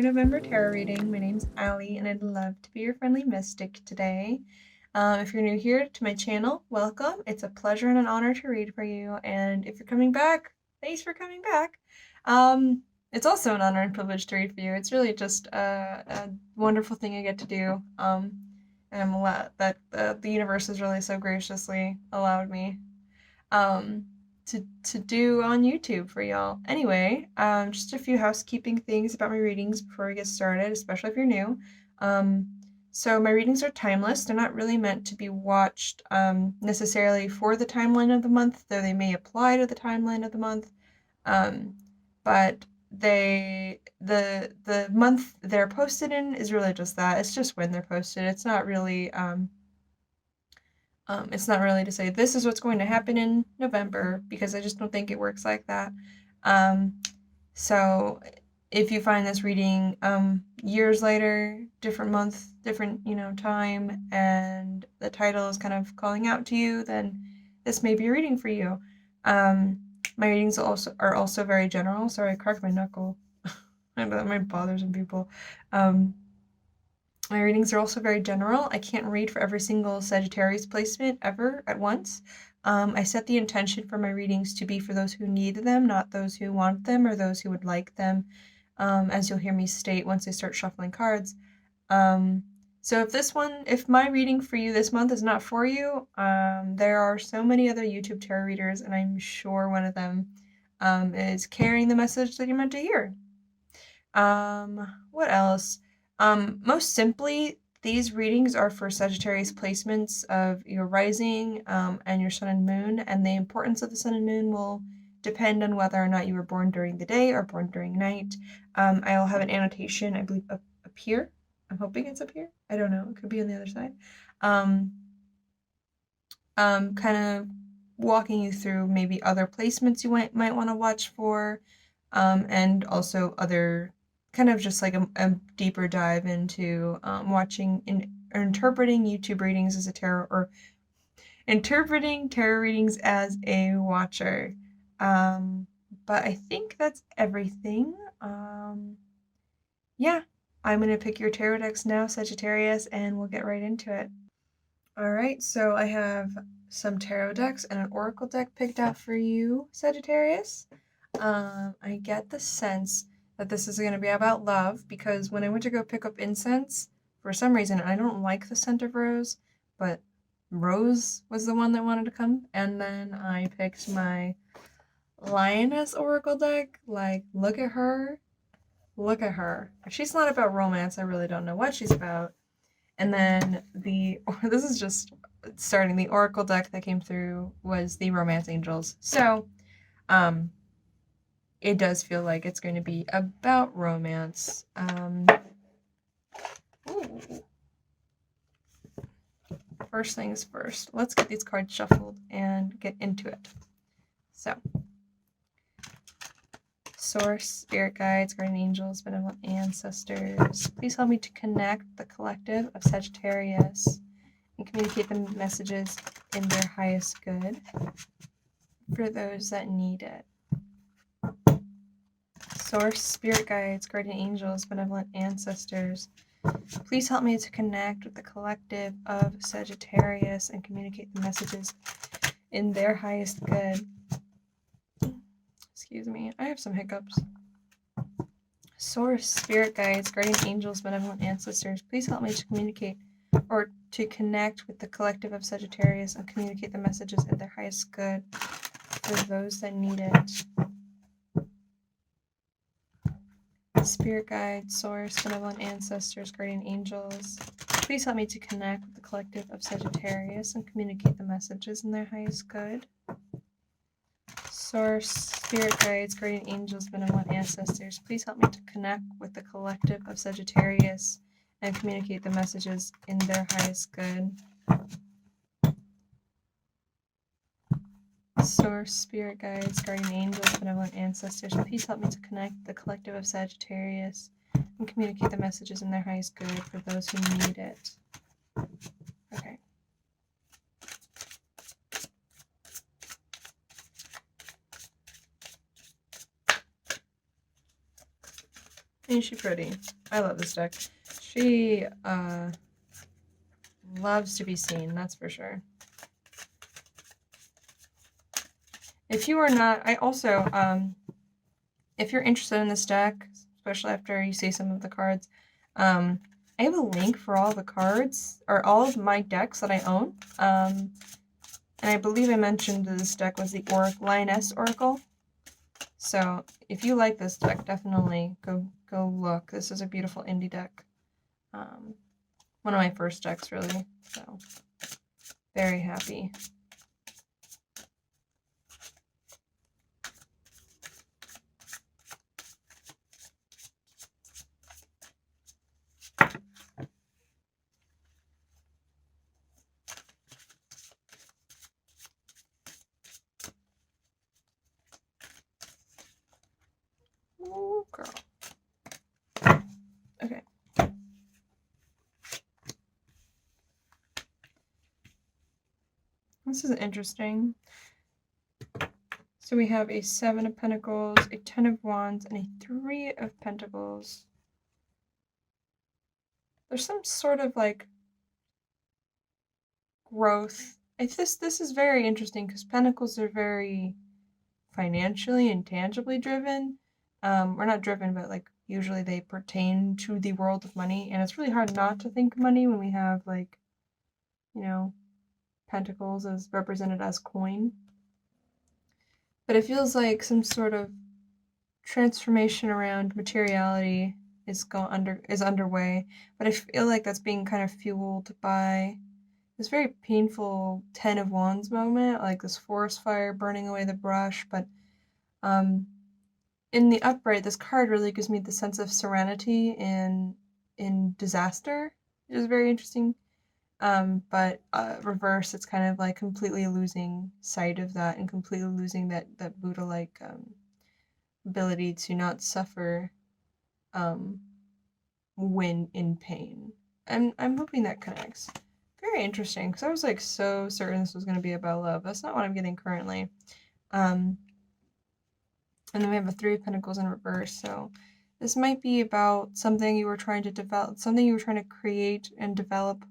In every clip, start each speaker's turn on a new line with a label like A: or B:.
A: November tarot reading. My name's Allie, and I'd love to be your friendly mystic today. If you're new here to my channel, welcome. It's a pleasure and an honor to read for you, and if you're coming back, thanks for coming back. It's also an honor and privilege to read for you. It's really just a wonderful thing I get to do, and I'm glad that the universe has really so graciously allowed me to do on YouTube for y'all. Anyway, just a few housekeeping things about my readings before we get started, especially if you're new. So my readings are timeless. They're not really meant to be watched necessarily for the timeline of the month, though they may apply to the timeline of the month. But the month they're posted in is really just that. It's just when they're posted. It's not really to say this is what's going to happen in November, because I just don't think it works like that. So if you find this reading years later, different month, different time, and the title is kind of calling out to you, then this may be a reading for you. My readings are also very general. Sorry, I cracked my knuckle. I know that might bother some people. My readings are also very general. I can't read for every single Sagittarius placement ever at once. I set the intention for my readings to be for those who need them, not those who want them or those who would like them, as you'll hear me state once I start shuffling cards. So if my reading for you this month is not for you, there are so many other YouTube tarot readers, and I'm sure one of them is carrying the message that you're meant to hear. What else? Most simply, these readings are for Sagittarius placements of your rising and your sun and moon, and the importance of the sun and moon will depend on whether or not you were born during the day or born during night. I'll have an annotation, I believe, up here. I'm hoping it's up here. I don't know. It could be on the other side. Kind of walking you through maybe other placements you might want to watch for, and also other kind of just like a deeper dive into watching or interpreting YouTube readings as a tarot, or interpreting tarot readings as a watcher. But I think that's everything. Yeah, I'm going to pick your tarot decks now, Sagittarius, and we'll get right into it. Alright, so I have some tarot decks and an oracle deck picked out for you, Sagittarius. I get the sense that this is going to be about love, because when I went to go pick up incense, for some reason, I don't like the scent of rose, but rose was the one that wanted to come, and then I picked my lioness oracle deck. Like, look at her. Look at her. If she's not about romance, I really don't know what she's about. And then this is just starting, the oracle deck that came through was the romance angels. So, it does feel like it's going to be about romance. First things first, let's get these cards shuffled and get into it. So, Source, Spirit Guides, Guardian Angels, Benevolent Ancestors, please help me to connect the collective of Sagittarius and communicate the messages in their highest good for those that need it. Source, Spirit Guides, Guardian Angels, Benevolent Ancestors, please help me to connect with the collective of Sagittarius and communicate the messages in their highest good. Excuse me, I have some hiccups. Source, Spirit Guides, Guardian Angels, Benevolent Ancestors, please help me to communicate or to connect with the collective of Sagittarius and communicate the messages in their highest good for those that need it. Spirit Guides, Source, Benevolent Ancestors, Guardian Angels, please help me to connect with the collective of Sagittarius and communicate the messages in their highest good. Source, Spirit Guides, Guardian Angels, Benevolent Ancestors, please help me to connect with the collective of Sagittarius and communicate the messages in their highest good. Source, Spirit Guides, Guardian Angels, Benevolent Ancestors, please help me to connect the collective of Sagittarius and communicate the messages in their highest good for those who need it. Okay. Ain't she pretty? I love this deck. She loves to be seen, that's for sure. If you are not, I also, if you're interested in this deck, especially after you see some of the cards, I have a link for all the cards, or all of my decks that I own. And I believe I mentioned this deck was the Lioness Oracle. So if you like this deck, definitely go look. This is a beautiful indie deck. One of my first decks, really. So very happy. Oh, girl. Okay. This is interesting. So we have a 7 of Pentacles, a 10 of Wands, and a 3 of Pentacles. There's some sort of like growth. This is very interesting because Pentacles are very financially and tangibly driven. Or not driven, but like usually they pertain to the world of money, and it's really hard not to think money when we have like, you know, Pentacles as represented as coin. But it feels like some sort of transformation around materiality is underway. But I feel like that's being kind of fueled by this very painful 10 of Wands moment, like this forest fire burning away the brush. But in the upright, this card really gives me the sense of serenity in disaster, which is very interesting. But reverse, it's kind of like completely losing sight of that and completely losing that Buddha-like ability to not suffer when in pain. And I'm hoping that connects. Very interesting, because I was like so certain this was going to be about love. That's not what I'm getting currently. And then we have a 3 of Pentacles in reverse, so this might be about something you were trying to develop, something you were trying to create and develop,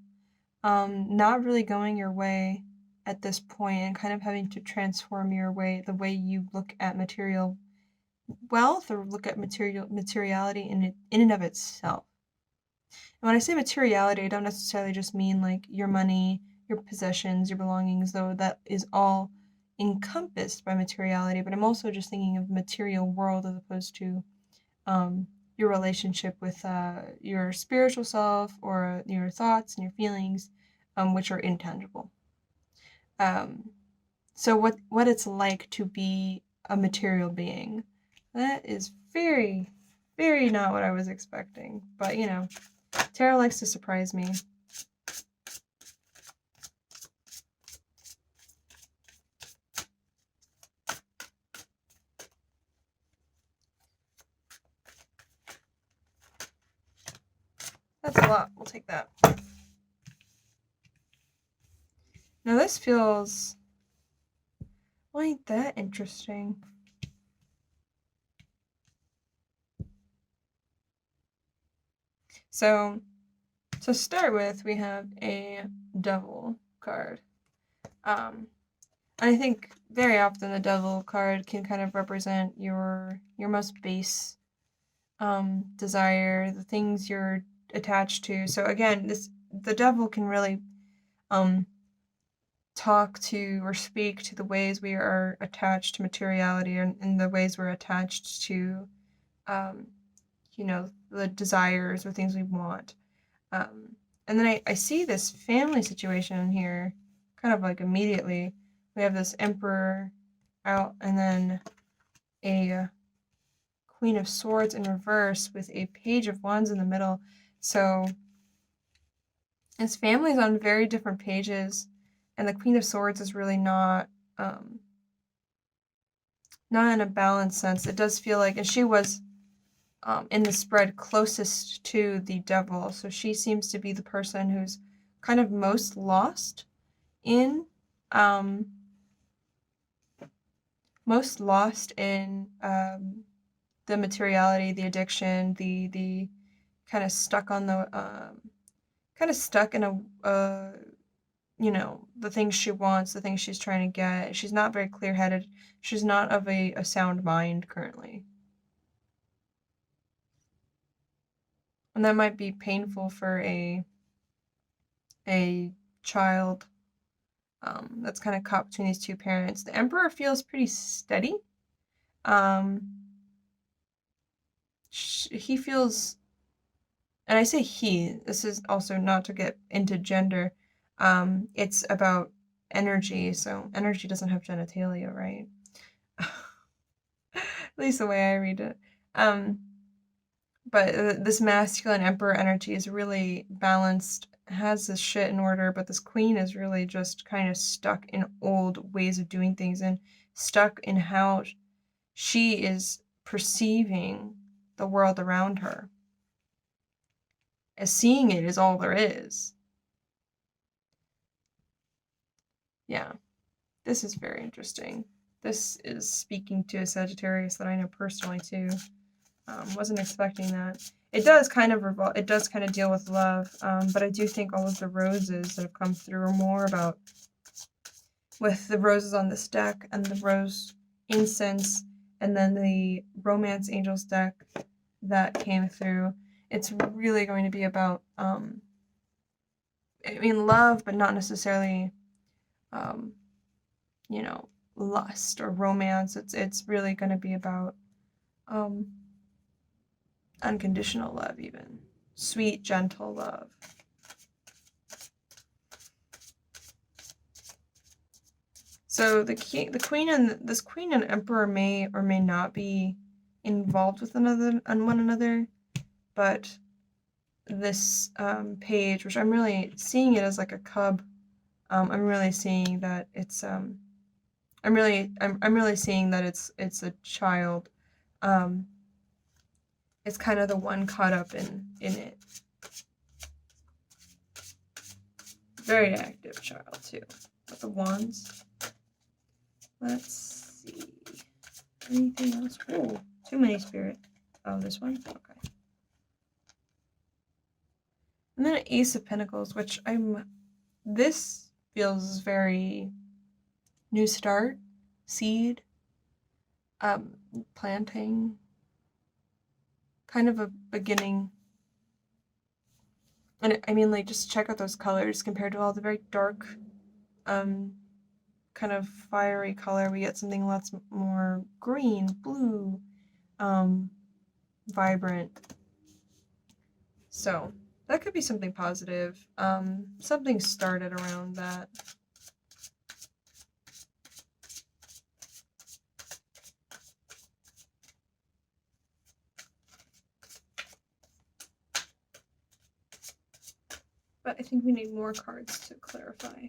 A: not really going your way at this point, and kind of having to transform the way you look at material wealth, or look at materiality in and of itself. And when I say materiality, I don't necessarily just mean like your money, your possessions, your belongings, though that is all encompassed by materiality, but I'm also just thinking of the material world as opposed to your relationship with your spiritual self, or your thoughts and your feelings, which are intangible. So what it's like to be a material being, that is very, very not what I was expecting. But you know, tarot likes to surprise me. That's a lot. We'll take that. Now this feels... Why ain't that interesting? So, to start with, we have a Devil card. And I think very often the Devil card can kind of represent your most base desire, the things you're attached to. So again, the Devil can really talk to or speak to the ways we are attached to materiality, and the ways we're attached to you know, the desires or things we want. And then I see this family situation here kind of like immediately. We have this Emperor out, and then a Queen of Swords in reverse with a Page of Wands in the middle. So his family's on very different pages, and the Queen of Swords is really not in a balanced sense. It does feel like, and she was in the spread closest to the Devil, so she seems to be the person who's kind of most lost in the materiality, the addiction, the kind of stuck on the kind of stuck in a you know, the things she wants, the things she's trying to get. She's not very clear-headed. She's not of a sound mind currently. And that might be painful for a child that's kind of caught between these two parents. The Emperor feels pretty steady. He feels, and I say he, this is also not to get into gender. It's about energy, so energy doesn't have genitalia, right? At least the way I read it. But this masculine emperor energy is really balanced, has this shit in order, but this queen is really just kind of stuck in old ways of doing things and stuck in how she is perceiving the world around her. As seeing it is all there is. Yeah, this is very interesting. This is speaking to a Sagittarius that I know personally too. Wasn't expecting that. It does kind of deal with love, but I do think all of the roses that have come through are more about, with the roses on this deck and the rose incense, and then the romance angels deck that came through. It's really going to be about, I mean, love, but not necessarily, you know, lust or romance. It's really going to be about, unconditional love, even sweet, gentle love. So this queen and emperor may or may not be involved with one another, but this page, which I'm really seeing it as like a cub, I'm really seeing that it's I'm really seeing that it's a child. It's kind of the one caught up in it. Very active child too. With the wands. Let's see. Anything else? Oh, too many spirit. Oh, this one? Okay. And then an Ace of Pentacles, which this feels very new start, seed, planting, kind of a beginning. And I mean, like, just check out those colors compared to all the very dark, kind of fiery color. We get something lots more green, blue, vibrant. So that could be something positive. Something started around that. But I think we need more cards to clarify.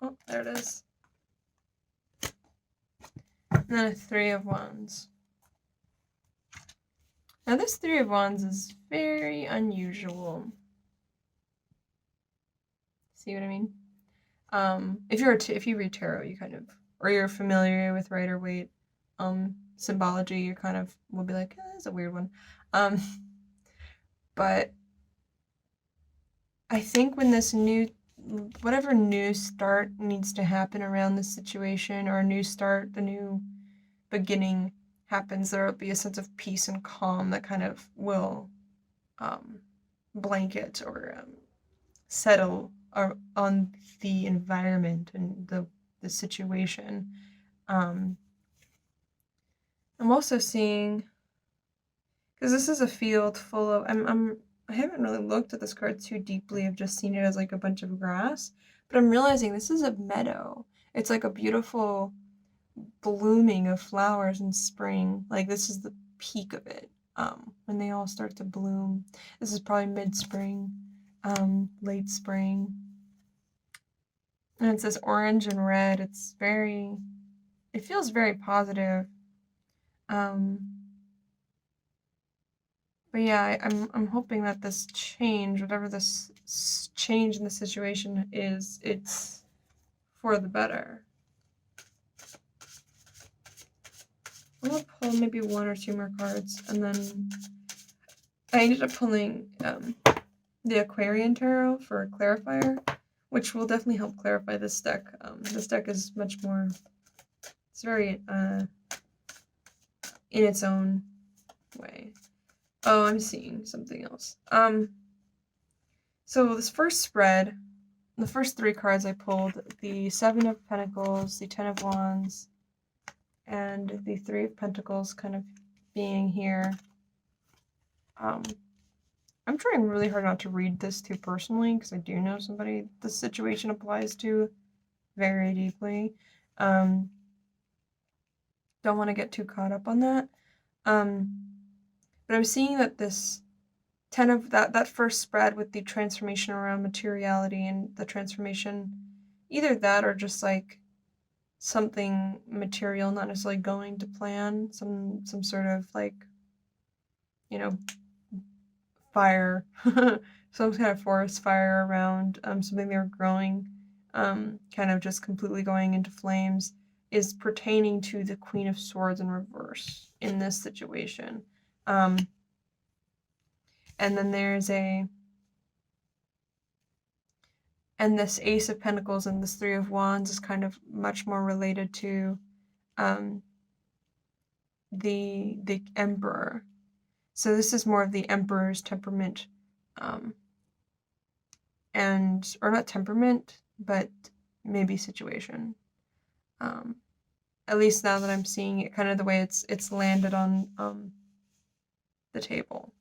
A: Oh, there it is. And then a Three of Wands. Now this Three of Wands is very unusual. See what I mean? If you read tarot, you kind of, or you're familiar with Rider-Waite symbology, you kind of will be like, that's a weird one. But I think when whatever new start needs to happen around this situation, or a new start, the new beginning happens, there will be a sense of peace and calm that kind of will blanket or settle on the environment and the situation. I'm also seeing, because this is a field full of, I haven't really looked at this card too deeply. I've just seen it as like a bunch of grass, but I'm realizing this is a meadow. It's like a beautiful blooming of flowers in spring. Like this is the peak of it, when they all start to bloom. This is probably mid-spring, late spring. And it says orange and red. It feels very positive. But yeah, I'm hoping that this change, whatever this change in the situation is, it's for the better. I'm gonna pull maybe 1 or 2 more cards, and then I ended up pulling the Aquarian Tarot for a clarifier, which will definitely help clarify this deck. This deck is much more, it's very in its own way. Oh, I'm seeing something else. So this first spread, the first 3 cards I pulled, the 7 of Pentacles, the 10 of Wands, and the 3 of Pentacles kind of being here. I'm trying really hard not to read this too personally, because I do know somebody this situation applies to very deeply. Don't want to get too caught up on that. But I'm seeing that this 10 of that first spread with the transformation around materiality and the transformation, either that or just like something material, not necessarily going to plan, some sort of like, you know, fire, some kind of forest fire around something they were growing, kind of just completely going into flames, is pertaining to the Queen of Swords in reverse in this situation. And then there's and this Ace of Pentacles and this 3 of Wands is kind of much more related to the Emperor. So this is more of the Emperor's temperament, or not temperament, but maybe situation. At least now that I'm seeing it, kind of the way it's landed on the table.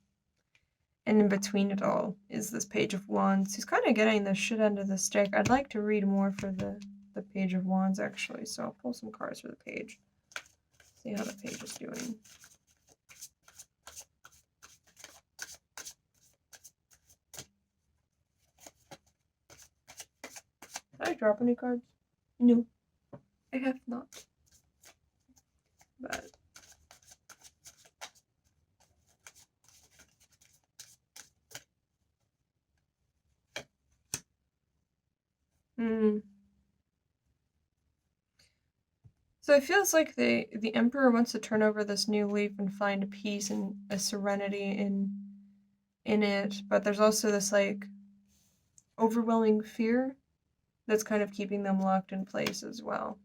A: And in between it all is this Page of Wands. He's kind of getting the shit end of the stick. I'd like to read more for the Page of Wands, actually, so I'll pull some cards for the page. See how the page is doing. Did I drop any cards? No, I have not. But so it feels like the Emperor wants to turn over this new leaf and find a peace and a serenity in it, but there's also this like overwhelming fear that's kind of keeping them locked in place as well.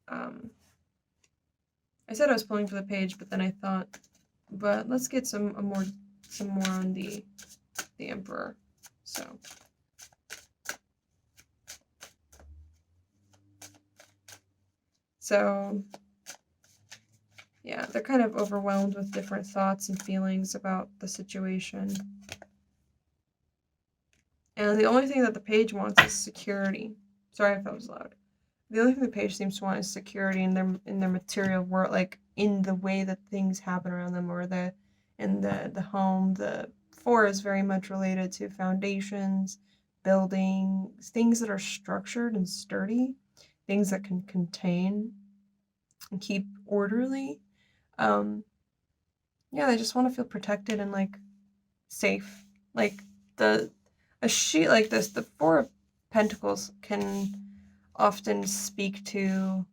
A: I said I was pulling for the page, but then I thought, but let's get some more on the Emperor. So yeah, they're kind of overwhelmed with different thoughts and feelings about the situation. And the only thing that the page wants is security. Sorry if that was loud. The only thing the page seems to want is security in their material world, like in the way that things happen around them, or in the home. The 4 is very much related to foundations, buildings, things that are structured and sturdy, things that can contain and keep orderly. Yeah, they just want to feel protected and like safe. Like a sheet like this, the 4 of Pentacles can often speak to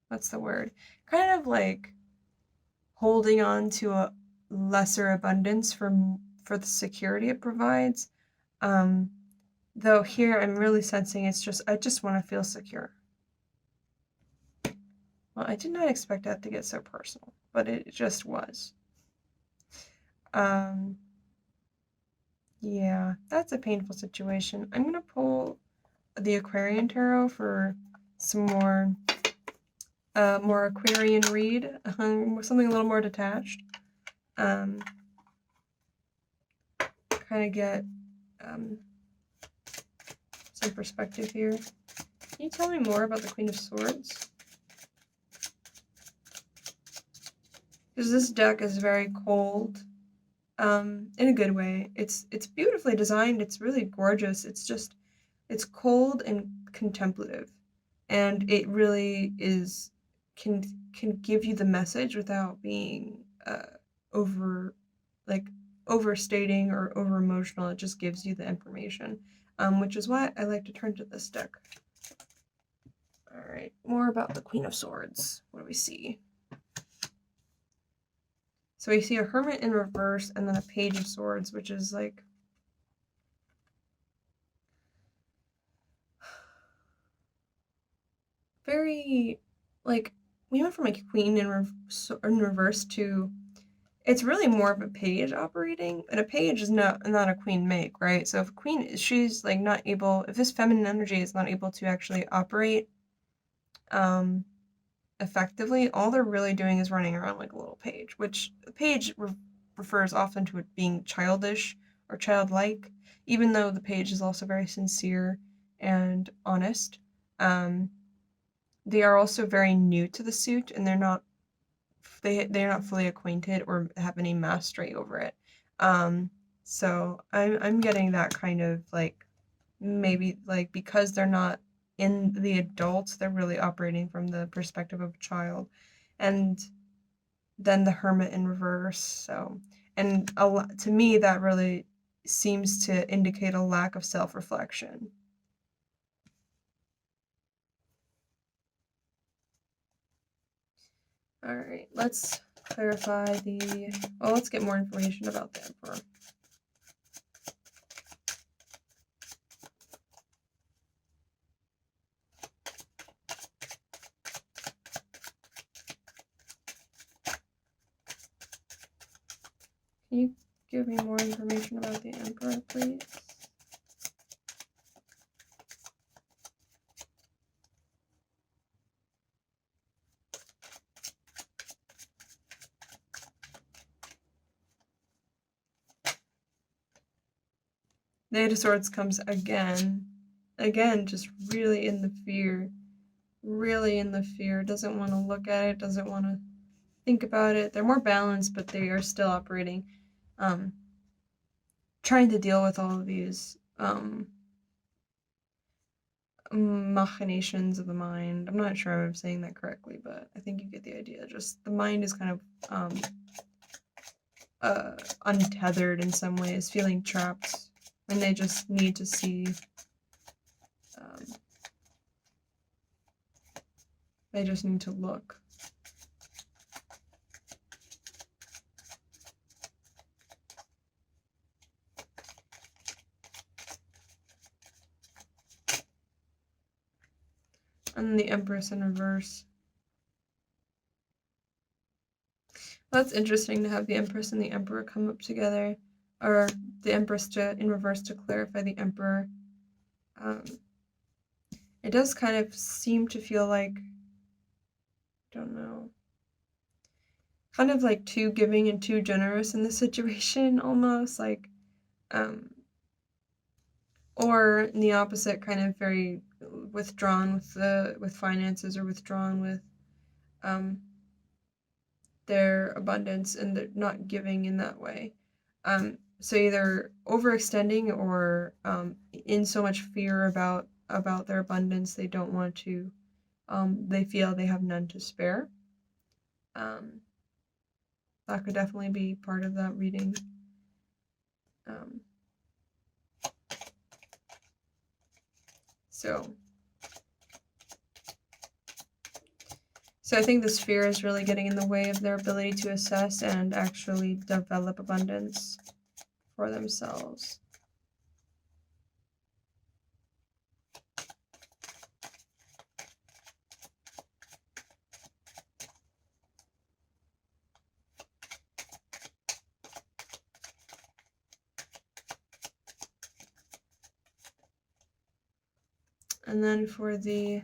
A: what's the word? Kind of like holding on to a lesser abundance for the security it provides. Though here I'm really sensing I just want to feel secure. Well, I did not expect that to get so personal, but it just was. Yeah, that's a painful situation. I'm gonna pull the Aquarian Tarot for some more Aquarian read, something a little more detached. Kind of get some perspective here. Can you tell me more about the Queen of Swords? Because this deck is very cold, in a good way. It's beautifully designed. It's really gorgeous. It's cold and contemplative, and it really can give you the message without being overstating or over emotional. It just gives you the information, which is why I like to turn to this deck. All right, more about the Queen of Swords. What do we see? So we see a Hermit in reverse and then a Page of Swords, which is like very, like, we went from a Queen in reverse to, it's really more of a page operating, and a page is not a queen make, right? So if a queen, she's like not able, if this feminine energy is not able to actually operate effectively, all they're really doing is running around like a little page, which a page refers often to it being childish or childlike, even though the page is also very sincere and honest. They are also very new to the suit, and they're not fully acquainted or have any mastery over it. So I'm getting that kind of like, maybe like, because they're not in the adults, they're really operating from the perspective of a child. And then the Hermit in reverse. So, and to me, that really seems to indicate a lack of self-reflection. All right, let's clarify let's get more information about the Emperor. Can you give me more information about the Emperor, please? The Eight of Swords comes again, just really in the fear, doesn't want to look at it, doesn't want to think about it. They're more balanced, but they are still operating, trying to deal with all of these machinations of the mind. I'm not sure if I'm saying that correctly, but I think you get the idea. Just the mind is kind of untethered in some ways, feeling trapped, and they just need to see, they just need to look. And the Empress in reverse. Well, that's interesting to have the Empress and the Emperor come up together, or the Empress in reverse to clarify the Emperor. It does kind of seem to feel like, I don't know, kind of like too giving and too generous in this situation, almost like, or in the opposite, kind of very withdrawn with finances, or withdrawn with their abundance, and they're not giving in that way. So either overextending, or in so much fear about their abundance, they don't want to, they feel they have none to spare. That could definitely be part of that reading. So I think this fear is really getting in the way of their ability to assess and actually develop abundance for themselves. And then for the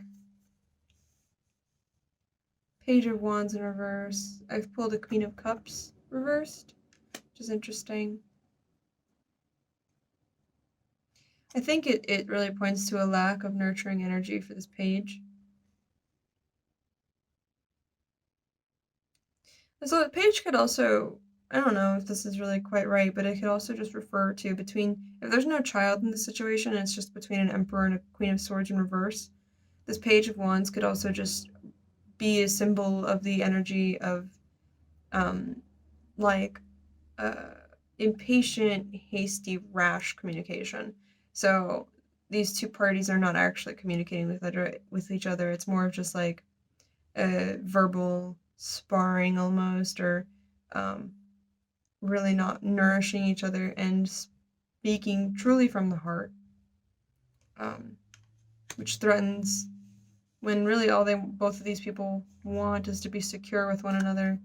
A: Page of Wands in reverse, I've pulled a Queen of Cups reversed, which is interesting. I think it really points to a lack of nurturing energy for this page. So the page could also, I don't know if this is really quite right, but it could also just refer to if there's no child in the situation, and it's just between an Emperor and a Queen of Swords in reverse, this Page of Wands could also just be a symbol of the energy of like impatient, hasty, rash communication. So these two parties are not actually communicating with each other. It's more of just like a verbal sparring almost, or really not nourishing each other and speaking truly from the heart, which threatens when really all both of these people want is to be secure with one another.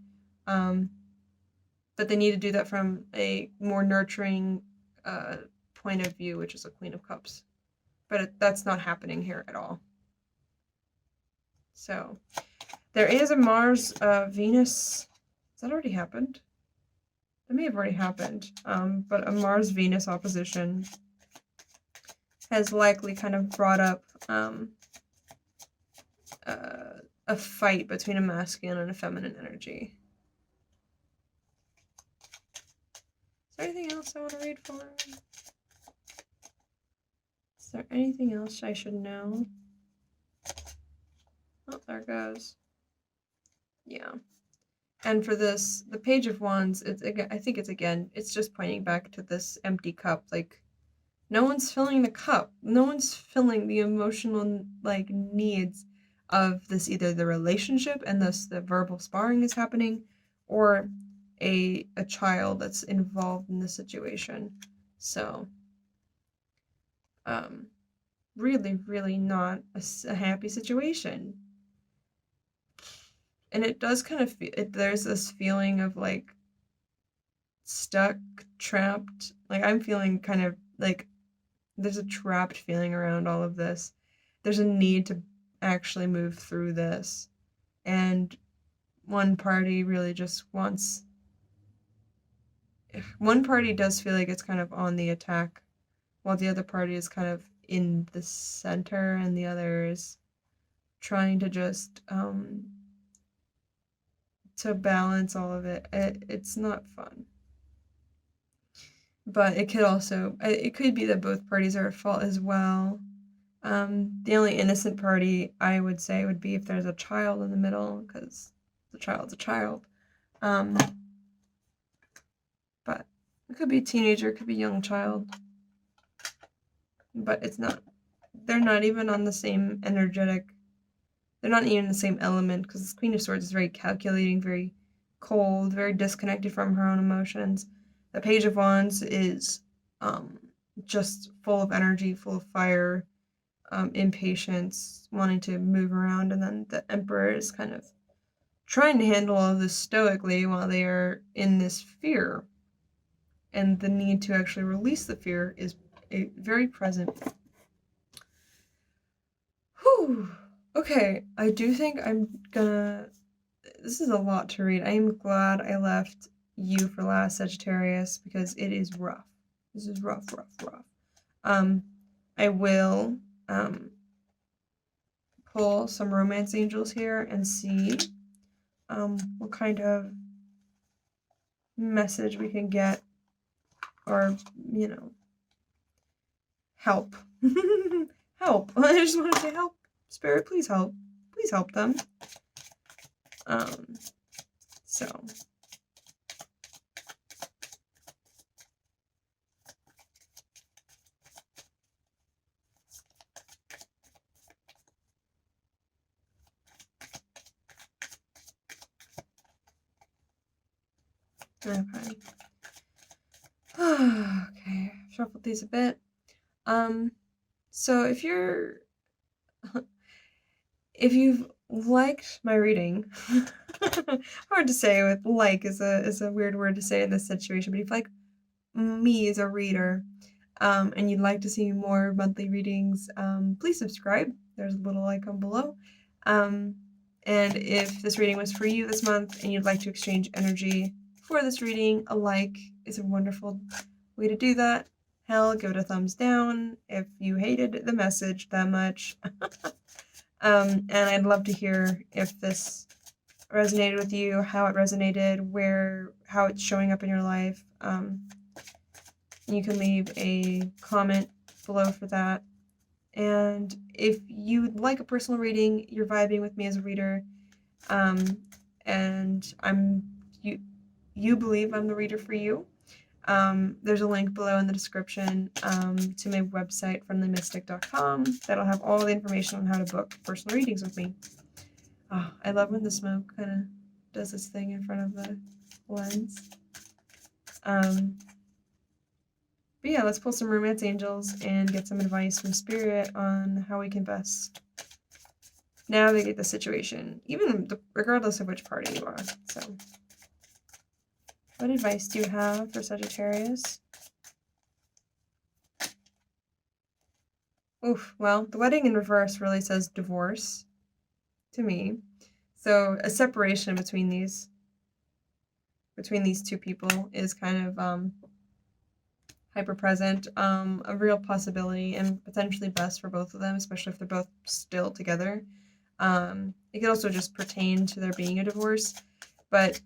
A: But they need to do that from a more nurturing point of view, which is a Queen of Cups. But that's not happening here at all. So there is a Mars Venus. Has that already happened? That may have already happened. But a Mars Venus opposition has likely kind of brought up a fight between a masculine and a feminine energy. Is there anything else I want to read for him? Is there anything else I should know? Oh, there it goes. Yeah. And for this, the Page of Wands, it's again, I think it's just pointing back to this empty cup. Like, no one's filling the cup. No one's filling the emotional, like, needs of this, either the relationship and thus the verbal sparring is happening, or a child that's involved in the situation. So, really, really not a happy situation. And it does kind of feel, there's this feeling of like stuck, trapped. Like, I'm feeling kind of like there's a trapped feeling around all of this. There's a need to actually move through this. And one party really just wants, one party does feel like it's kind of on the attack, while the other party is kind of in the center, and the other is trying to just to balance all of it. It's not fun. But it could be that both parties are at fault as well. The only innocent party I would say would be if there's a child in the middle, because the child's a child. But it could be a teenager, it could be a young child. But it's not, they're not even on the same energetic, they're not even in the same element, because this Queen of Swords is very calculating, very cold, very disconnected from her own emotions. The Page of Wands is just full of energy, full of fire, impatience, wanting to move around, and then the Emperor is kind of trying to handle all of this stoically while they are in this fear. And the need to actually release the fear is very present. Whew. Okay, I do think I'm gonna... This is a lot to read. I am glad I left you for last, Sagittarius, because it is rough. This is rough. I will pull some romance angels here and see what kind of message we can get, or, you know, help. Help. I just want to say help. Spirit, please help. Please help them. So. Okay. Okay, shuffled these a bit. So if you've liked my reading, hard to say with like is a weird word to say in this situation, but if you like me as a reader, and you'd like to see more monthly readings, please subscribe. There's a little icon below. And if this reading was for you this month and you'd like to exchange energy for this reading, a like is a wonderful way to do that. Hell, give it a thumbs down if you hated the message that much. And I'd love to hear if this resonated with you, how it resonated, how it's showing up in your life. You can leave a comment below for that. And if you'd like a personal reading, you're vibing with me as a reader, and you believe I'm the reader for you. There's a link below in the description to my website, friendlymystic.com, that'll have all the information on how to book personal readings with me. Oh, I love when the smoke kind of does this thing in front of the lens. But yeah, let's pull some romance angels and get some advice from Spirit on how we can best navigate the situation, even regardless of which party you are. So, what advice do you have for Sagittarius? Oof, well, the wedding in reverse really says divorce to me. So a separation between these two people is kind of hyper present, a real possibility and potentially best for both of them, especially if they're both still together. It could also just pertain to there being a divorce, but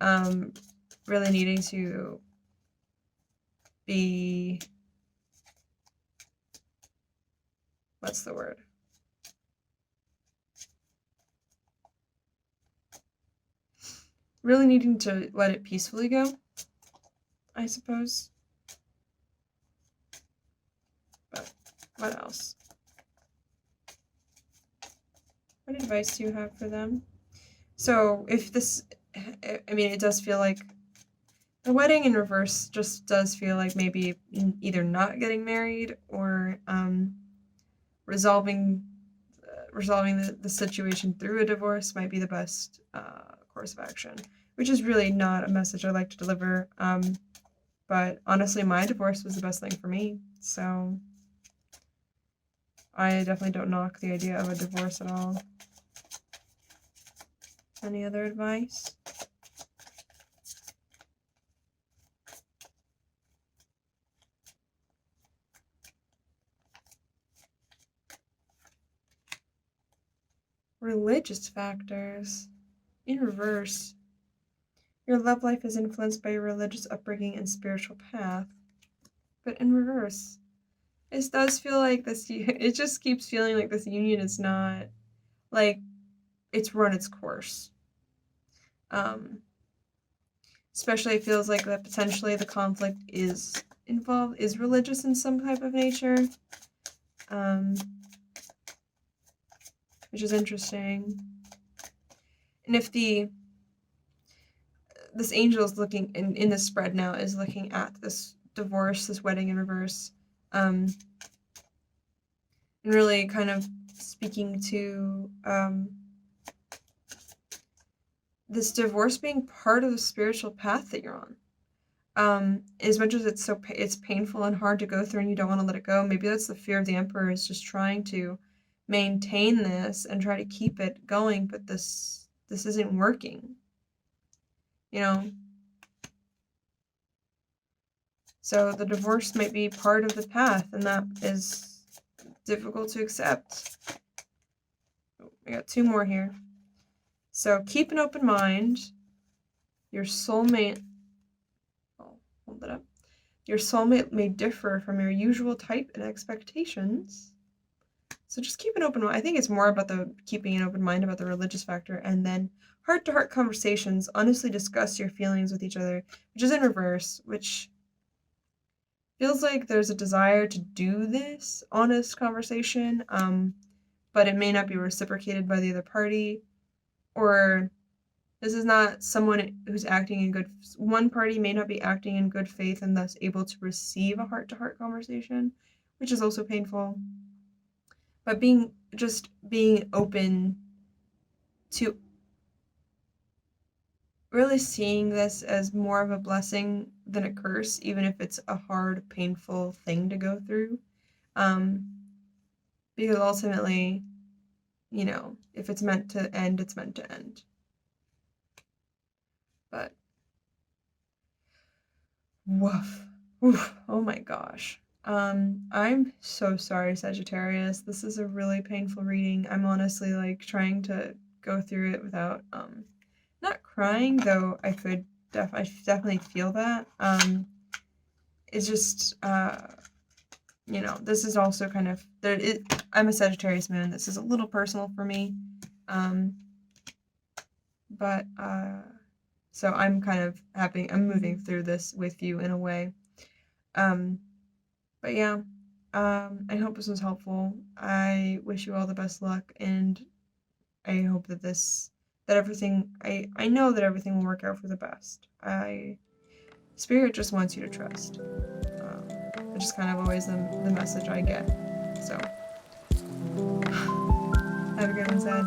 A: really needing to be, what's the word? Really needing to let it peacefully go, I suppose. But what else? What advice do you have for them? So if this, I mean, it does feel like the wedding in reverse just does feel like maybe either not getting married or resolving the situation through a divorce might be the best course of action, which is really not a message I like to deliver. But honestly, my divorce was the best thing for me, so I definitely don't knock the idea of a divorce at all. Any other advice? Religious factors. In reverse, your love life is influenced by your religious upbringing and spiritual path. But in reverse, it does feel like this, it just keeps feeling like this union is not, like, it's run its course. Especially it feels like that potentially the conflict is religious in some type of nature. Which is interesting. And if this angel is looking in the spread now is looking at this divorce, this wedding in reverse, and really kind of speaking to this divorce being part of the spiritual path that you're on. As much as it's painful and hard to go through and you don't want to let it go, maybe that's the fear of the Emperor, is just trying to maintain this and try to keep it going, but this isn't working, you know? So the divorce might be part of the path, and that is difficult to accept. I got two more here. So keep an open mind. Your soulmate, I'll hold it up. Your soulmate may differ from your usual type and expectations. So just keep an open mind. I think it's more about the keeping an open mind about the religious factor, and then heart-to-heart conversations. Honestly discuss your feelings with each other, which is in reverse, which feels like there's a desire to do this honest conversation, but it may not be reciprocated by the other party, or this is not someone who's acting in one party may not be acting in good faith and thus able to receive a heart-to-heart conversation, which is also painful. But being open to really seeing this as more of a blessing than a curse, even if it's a hard, painful thing to go through. Because ultimately, you know, if it's meant to end, it's meant to end. But, woof, oh my gosh. I'm so sorry, Sagittarius. This is a really painful reading. I'm honestly, like, trying to go through it without, not crying, though I could I definitely feel that. It's just, you know, this is also kind of, I'm a Sagittarius moon. This is a little personal for me. But So I'm kind of I'm moving through this with you in a way. But yeah, I hope this was helpful. I wish you all the best luck, and I hope that I know that everything will work out for the best. Spirit just wants you to trust. Which is kind of always the message I get. So, have a good one, Sag.